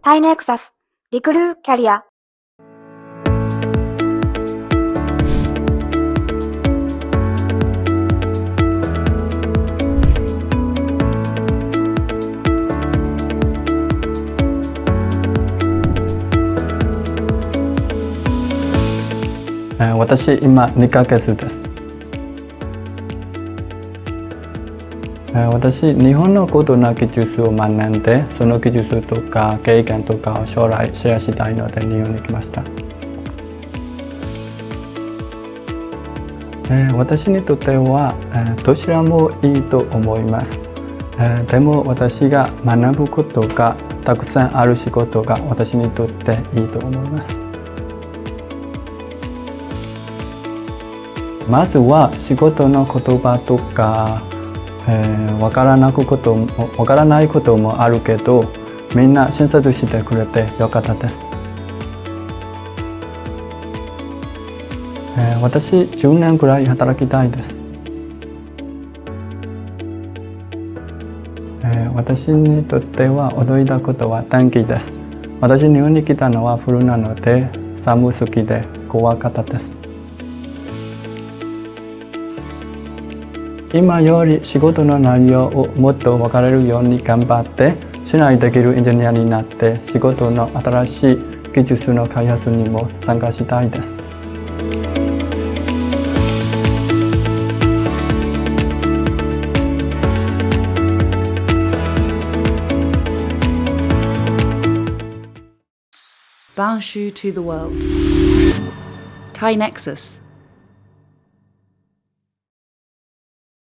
タイネクサスリクルーキャリア。私今2ヶ月です。私日本の高度な技術を学んで、その技術とか経験とかを将来シェアしたいので日本に来ました。私にとってはどちらもいいと思います。でも私が学ぶことがたくさんある仕事が私にとっていいと思います。まずは仕事の言葉とか、わからないこともあるけど、みんな親切してくれてよかったです。私10年くらい働きたいです。私にとっては驚いたことは天気です。私日本に来たのは冬なので寒すぎて怖かったです。今より仕事の内容をもっと分かれるように頑張って信頼できるエンジニアになって仕事の新しい技術の開発にも参加したいです。Banshu to the world. Thai Nexus.